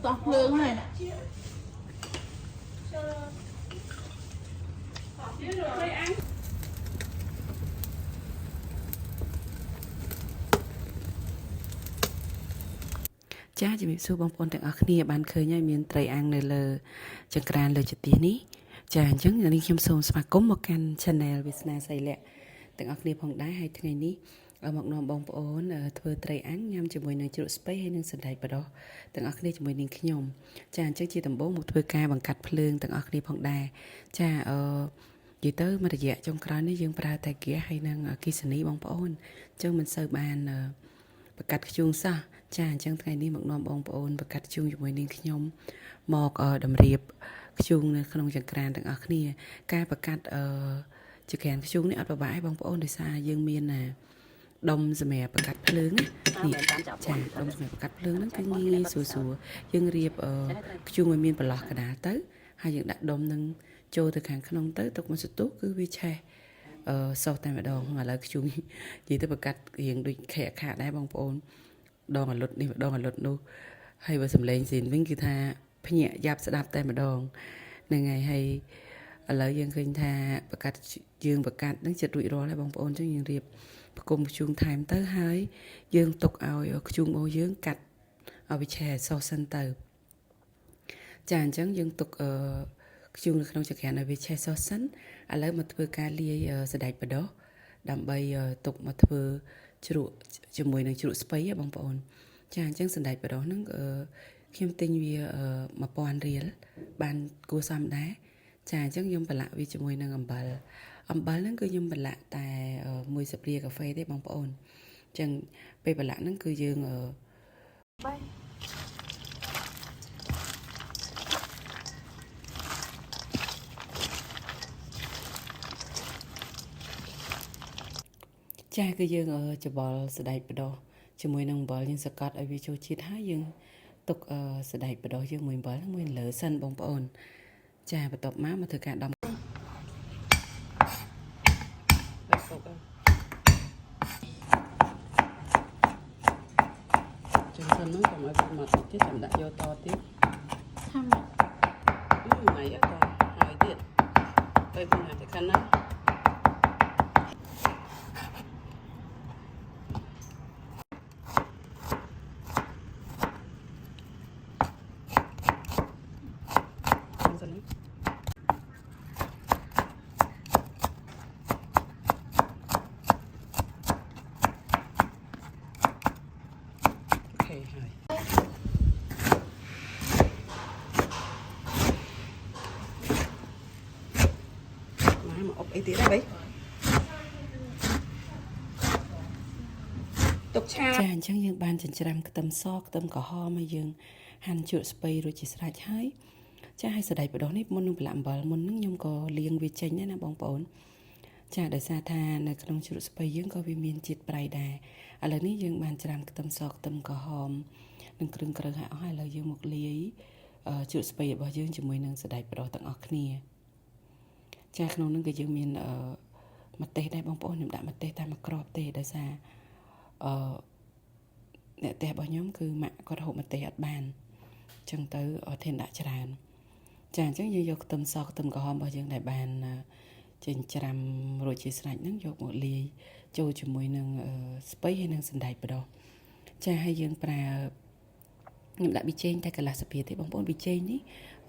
tóc lương này cha chỉ bị xu bông bồnទាំងអស់គ្នាបានឃើញហើយមានត្រីអាំងនៅលើចង្ក្រានលើចទានេះចាអញ្ចឹងនេះខ្ញុំសូមស្វាគមន៍មកកាន់ Channel វាសនាសីលៈទាំងអស់គ្នាផងដែរហើយថ្ងៃនេះមកនាំបងប្អូនធ្វើត្រីអាំងញ៉ាំជាមួយនឹងជ្រក់ស្ពៃហើយនឹងសណ្តែកបដោះទាំងអស់គ្នាជាមួយនឹងខ្ញុំចាអញ្ចឹងជាដំបូងមកធ្វើការបង្កាត់ភ្លើងទាំងអស់គ្នាផងដែរចានិយាយទៅមួយរយៈចុងក្រោយនេះយើងប្រើតែហ្គាសហើយនឹងអគ្គិសនីបងប្អូនអញ្ចឹងមិនសូវបានបង្កាត់ធ្យូងសោះចាអញ្ចឹងថ្ងៃនេះមកនាំបងប្អូនបង្កាត់ធ្យូងជាមួយនឹងខ្ញុំមកតម្រៀបធ្យូងនៅក្នុងចង្ក្រានទាំងអស់គ្នាការបង្កាត់ចង្ក្រានធ្យូងនេះអត់ពិបាកទេបងប្អូនដោយសារយើងមានដុំសម្រាប់បង្កាត់ភ្លើងនេះចាដុំសម្រាប់បង្កាត់ភ្លើងហ្នឹងគឺងាយស្រួលយើងរៀបធ្យូងឲ្យមានប្រឡោះកណ្ដាលទៅហើយយើងដាក់ដុំនឹងចូលទៅខាងក្នុងទៅទុកមួយសន្ទុះគឺវាឆេះសោះតែម្ដងឥឡូវធ្យូងនិយាយទៅបង្កាត់រៀងដូចខែខាដែរបងប្អូនដងអលុតនេះដងអលុតនោះហើយបើសំឡេងស៊ីនវិញគឺថាភ្ញាក់យ៉ាប់ស្ដាប់តែម្ដងហ្នឹងហើយឥឡូវយើងឃើញថាបង្កាត់យើងបង្កាត់នឹងចិត្តរួចរាល់ហើយបងប្អូនចឹងយើងរៀបផ្គុំធ្យូងថែមទៅហើយយើងទុកឲ្យធ្យូងរបស់យើងកាត់ឲ្យវាឆេះសោះសិនទៅចាអញ្ចឹងយើងទុកធ្យូងនៅក្នុងចង្ក្រានឲ្យវាឆេះសោះសិនឥឡូវមកធ្វើការលាយសណ្តែកបដោះដើម្បីទុកមកធ្វើជ្រក់ជាមួយនឹងជ្រក់ស្ពៃបងប្អូនចាអញ្ចឹងសណ្តែកបដោះហ្នឹងខ្ញុំទិញវា1000រៀលបានគួរសមដែរចាអញ្ចឹងខ្ញុំប្រឡាក់វាជាមួយនឹងអំបិលហ្នឹងគឺខ្ញុំប្រឡាក់តែ1ស្លាបព្រាកាហ្វេទេបងប្អូនអញ្ចឹងពេលប្រឡាក់ហ្នឹងគឺយើងចាគឺយើងច្បល់សណ្តែកបដោះជាមួយនឹងអំបិលយើងសកាត់ឲ្យវាចូលជាតិហើយយើងទុកសណ្តែកបដោះយើងមួយអំបិលមួយលើសិនបងប្អូនចាបន្ទាប់មកធ្វើការដំចឹងសិនហ្នឹងកុំឲ្យវាមកតិចទៀតចាំដាក់យកតទៀតថាម៉េចអត់តហើយទៀតពេលពីណាទៅខាងណាមកអុកអីទៀតហ៎បីទុកឆាចាអញ្ចឹងយើងបានចិញ្ច្រាំខ្ទឹមសខ្ទឹមក្រហមហើយយើងហាន់ជ្រក់ស្ពៃរួចជាស្រេចហើយចាឲ្យសណ្តែកបដោះនេះមុននឹងប្រឡាក់អំបិលមុនហ្នឹងខ្ញុំក៏លាងវាចេញដែរណាបងប្អូនចាដោយសារថានៅក្នុងជ្រក់ស្ពៃយើងក៏វាមានជាតិប្រៃដែរឥឡូវនេះយើងបានច្រាំខ្ទឹមសខ្ទឹមក្រហមនិងគ្រឿងក្រៅឲ្យអស់ឥឡូវយើងមកលាយជ្រក់ស្ពៃរបស់យើងជាមួយនឹងសណ្តែកបដោះទាំងអស់គ្នាចាក្នុងនឹងគឺយើងមានម្ទេសដែរបងប្អូនខ្ញុំដាក់ម្ទេសតែមួយគ្រាប់ទេដោយសារអ្នកផ្ទះរបស់ខ្ញុំគឺម៉ាក់គាត់ហូបម្ទេសអត់បានអញ្ចឹងទៅអត់ធានដាក់ច្រើនចាអញ្ចឹងយើងយកខ្ទឹមសខ្ទឹមក្រហមរបស់យើងដែលបានចិញ្ច្រាំរួចជាស្រេចហ្នឹងយកមកលាយចូលជាមួយនឹងស្ពៃហើយនឹងសណ្តែកបដោះចាហើយយើងប្រើខ្ញុំដាក់ប៊ីចេងតែកន្លះស្លាបព្រាទេបងប្អូនប៊ីចេងនេះ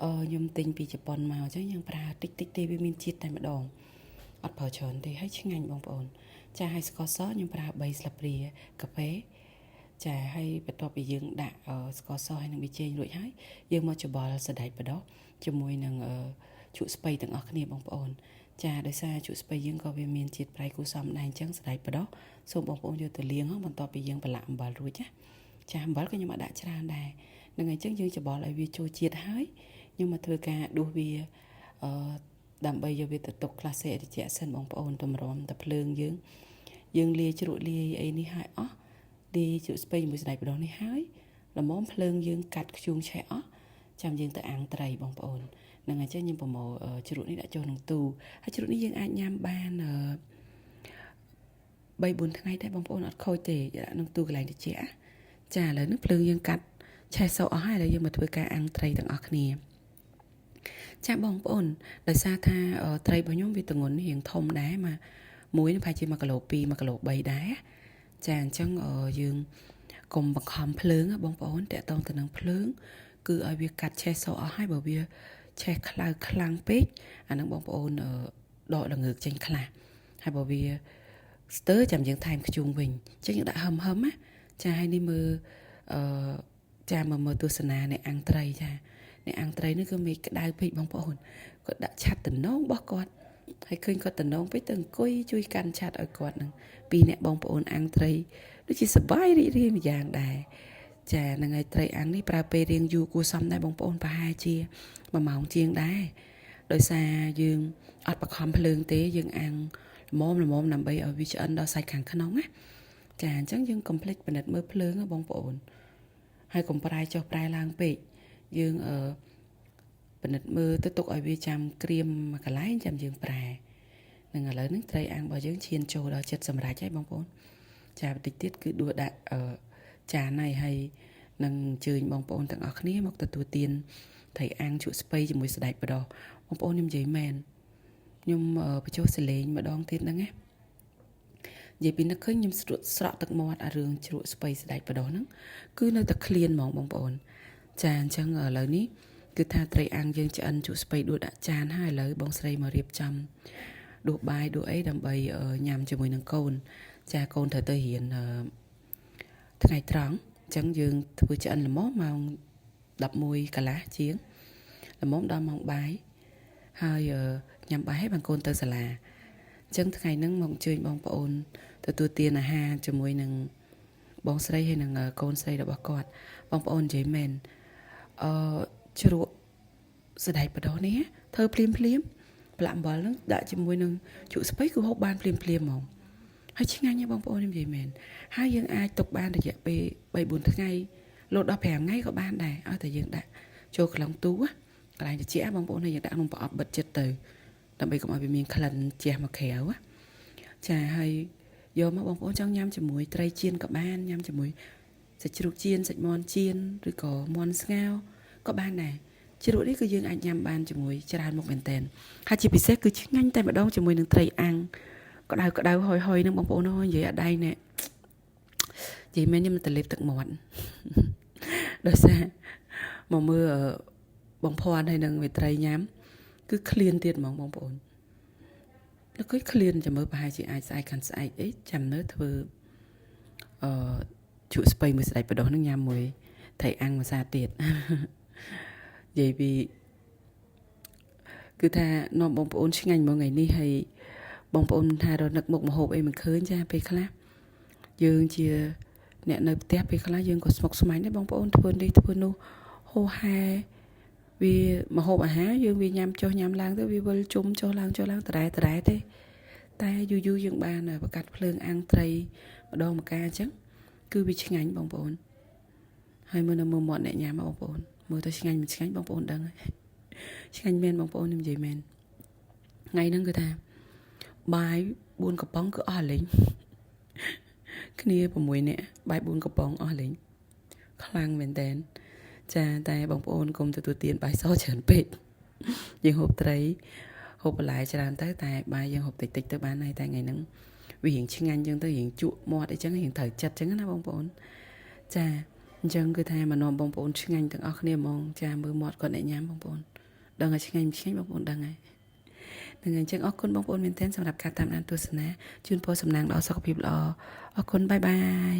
ខ្ញុំទិញពីជប៉ុនមកអញ្ចឹងយើងប្រើតិចទេវាមានជាតិតែម្ដងអត់ប្រើច្រើនទេហើយឆ្ងាញ់បងប្អូនចាហើយស្ករសខ្ញុំប្រើ3ស្លាបព្រាកាហ្វេចាហើយបន្ទាប់ពីយើងដាក់ស្ករសហើយនឹងប៊ីចេងរួចហើយយើងមកច្បល់សណ្តែកបដោះជាមួយនឹងជក់ស្ពៃទាំងអស់គ្នាបងប្អូនចាដោយសារជក់ស្ពៃយើងក៏វាមានជាតិប្រៃគួរសមដែរអញ្ចឹងសណ្តែកបដោះសូមបងប្អូនយកទៅលាងបន្ទាប់ពីយើងប្រឡាក់អំបិលរួចណាចាអំបិលក៏ខ្ញុំអត់ដាក់ច្រើនដែរនឹងអញ្ចឹងយើងច្បល់ឲ្យវាចូលជាតិហើយខ្ញុំមកធ្វើការដួសវាដើម្បីយកវាទៅទុកខ្លះសេតិចសិនបងប្អូនតម្រាំតែភ្លើងយើងលាយជ្រក់លាយអីនេះហើយអស់លាយជ្រក់ស្ពៃជាមួយសណ្តែកបដោះនេះហើយល្មមភ្លើងយើងកាត់ខ្ជូងឆេះអស់ចាំយើងទៅអាំងត្រីបងប្អូននឹងអញ្ចឹងខ្ញុំប្រមូលជ្រក់នេះដាក់ចូលក្នុងទូហើយជ្រក់នេះយើងអាចញ៉ាំបាន 3-4ថ្ងៃតែបងប្អូនអត់ខូចទេដាក់ក្នុងទូកន្លែងត្រជាក់ចាឥឡូវនេះភ្លើងយើងកាត់ឆេះសក់អស់ហើយឥឡូវយើងមកធ្វើការអាំងត្រីទាំងអស់គ្នាចាបងប្អូនដោយសារថាត្រីរបស់ខ្ញុំវាទម្ងន់រៀងធំដែរមកមួយប្រហែលជា1គីឡូ2 1គីឡូ3ដែរចាអញ្ចឹងយើងកុំបង្ខំភ្លើងបងប្អូនតាក់ទងទៅនឹងភ្លើងគឺឲ្យវាកាត់ឆេះសក់អស់ហើយបើវាឆេះខ្លាំងពេកអានឹងបងប្អូនដកល្ងើកចេញខ្លះហើយបើវាស្ទើរចាំយើងថែមខ្ជូងវិញអញ្ចឹងយើងដាក់ហឹមណាចាហើយនេះមើលចាមើលទស្សនានៃអាំងត្រីចាអ្នកអាំងត្រីនេះគឺមេក្តៅពេកបងប្អូនគាត់ដាក់ឆាត់តំណងរបស់គាត់ហើយឃើញគាត់តំណងពេកទៅអង្គុយជួយកាន់ឆាត់ឲ្យគាត់នឹងពីរអ្នកបងប្អូនអាំងត្រីដូចជាសប្បាយរីករាយម្យ៉ាងដែរចាហ្នឹងហើយត្រីអាំងនេះប្រើពេលរៀងយូរគួរសមដែរបងប្អូនប្រហែលជា1ម៉ោងជាងដែរដោយសារយើងអត់បខំភ្លើងទេយើងអាំងល្មមដើម្បីឲ្យវាឆ្អិនដល់សាច់ខាងក្នុងណាចាអញ្ចឹងយើងកុំភ្លេចពិនិត្យមើលភ្លើងបងប្អូនហើយកុំប្រែចុះប្រែឡើងពេកយើងពិនិត្យមើលទៅទុកឲ្យវាចាំក្រៀមមួយកន្លែងចាំយើងប្រែនឹងឥឡូវនេះត្រីអាំងរបស់យើងឈានចូលដល់ចិត្តសម្រាប់ហើយបងប្អូនចាបន្តិចទៀតគឺដួសដាក់ចានហើយនឹងអញ្ជើញបងប្អូនទាំងអស់គ្នាមកទទួលទានត្រីអាំងជក់ស្ពៃជាមួយសណ្តែកបដោះបងប្អូនខ្ញុំនិយាយមែនខ្ញុំបញ្ចុះសលេងម្ដងទៀតហ្នឹងណានិយាយពីនឹកឃើញខ្ញុំស្រក់ទឹកមាត់អារឿងជ្រក់ស្ពៃសណ្តែកបដោះហ្នឹងគឺនៅតែឃ្លានហ្មងបងប្អូនចាអញ្ចឹងឥឡូវនេះគឺថាត្រីអាំងយើងឆ្អិនជក់ស្ពៃដួសដាក់ចានហើយឥឡូវបងស្រីមករៀបចំដួសបាយដួសអីដើម្បីញ៉ាំជាមួយនឹងកូនចាកូនត្រូវទៅរៀនថ្ងៃត្រង់អញ្ចឹងយើងធ្វើឆ្អិនល្មមម៉ោង11កន្លះជាងល្មមដល់ម៉ោងបាយហើយញ៉ាំបាយឲ្យបានកូនទៅសាលាអញ្ចឹងថ្ងៃហ្នឹងមកអញ្ជើញបងប្អូនទទួលទានអាហារជាមួយនឹងបងស្រីហើយនឹងកូនស្រីរបស់គាត់បងប្អូននិយាយមែនជ្រក់សណ្តែកបដោះនេះធ្វើភ្លាមប្រឡាក់អំបិលហ្នឹងដាក់ជាមួយនឹងជក់ស្ពៃគឺហូបបានភ្លាមហ្មងហើយឆ្ងាញ់ណាស់បងប្អូនខ្ញុំនិយាយមែនហើយយើងអាចទុកបានរយៈពេល3-4ថ្ងៃលោតដល់5ថ្ងៃក៏បានដែរឲ្យតែយើងដាក់ចូលក្នុងទូកន្លែងត្រជាក់បងប្អូនហើយយើងដាក់ក្នុងប្រអប់បិទចិត្តទៅដើម្បីកុំឲ្យវាមានក្លិនជះមកក្រៅចាហើយយកមកបងប្អូនចង់ញ៉ាំជាមួយត្រីចៀនក៏បានញ៉ាំជាមួយសាច់ជ្រូកចៀនសាច់មាន់ចៀនឬក៏មាន់ស្ងោរក៏បានដែរជ្រក់នេះគឺយើងអាចញ៉ាំបានជាមួយច្រើនមុខមែនតើហើយជាពិសេសគឺឆ្ងាញ់តែម្ដងជាមួយនឹងត្រីអាំងក្តៅហុយនឹងបងប្អូនអើយនិយាយអត់ដៃណែនិយាយមែនខ្ញុំទៅលេបទឹកមាត់ដោយសារមកមើលបងភ័ណ្ឌហើយនឹងមេត្រីញ៉ាំគឺឃ្លានទៀតហ្មងបងប្អូនแล้วឃ្លានចាំមើលប្រហែលជាអាចស្អែកខាន់ស្អែកអីចាំនៅធ្វើជក់ស្ពៃមួយស្ដេចបដោះនឹងញ៉ាំមួយត្រីអាំងមួយសាទៀតនិយាយពីគឺថានាំបងប្អូនឆ្ងាញ់មកថ្ងៃនេះហើយបងប្អូនថារនឹកមុខម្ហូបអីមិនឃើញចាពេលខ្លះយើងជាអ្នកនៅផ្ទះពេលខ្លះយើងក៏ស្មុគស្មាញដែរបងប្អូនធ្វើនេះធ្វើនោះហូហែវាម្ហូបអាហារយើងវាញ៉ាំចុះញ៉ាំឡើងទៅវាវិលជុំចុះឡើងតរ៉ែទេតែយូរយើងបានបកាត់ភ្លើងអាំងត្រីម្ដងម្កាលអញ្ចឹងគឺវាឆ្ងាញ់បងប្អូនហើយមើលនៅមើលមាត់អ្នកញ៉ាំបងប្អូនមើលទៅឆ្ងាញ់មិនឆ្ងាញ់បងប្អូនដឹងហើយឆ្ងាញ់មែនបងប្អូនខ្ញុំនិយាយមែនថ្ងៃហ្នឹងគឺថាបាយ4កំប៉ុងគឺអស់លេងគ្នា6នាក់បាយ4កំប៉ុងអស់លេងខ្លាំងមែនតើចាតែបងប្អូនកុំទទួលទានបាយសច្រើនពេកយើងហូបត្រីហូបបន្លែច្រើនទៅតែបាយយើងហូបតិចទៅបានហើយតែថ្ងៃហ្នឹងវារៀងឆ្ងាញ់ចឹងទៅរៀងជក់មាត់អីចឹងរៀងត្រូវចិត្តចឹងណាបងប្អូនចាអញ្ចឹងគឺថាមកនាំបងប្អូនឆ្ងាញ់ទាំងអស់គ្នាហ្មងចាមើលមាត់គាត់អ្នកញ៉ាំបងប្អូនដឹងហើយឆ្ងាញ់បងប្អូនដឹងហើយនឹងអញ្ចឹងអរគុណបងប្អូនមែនទែនសម្រាប់ការតាមដានទស្សនាជូនពរសំណាងដល់សុខភាពល្អអរគុណបាយបាយ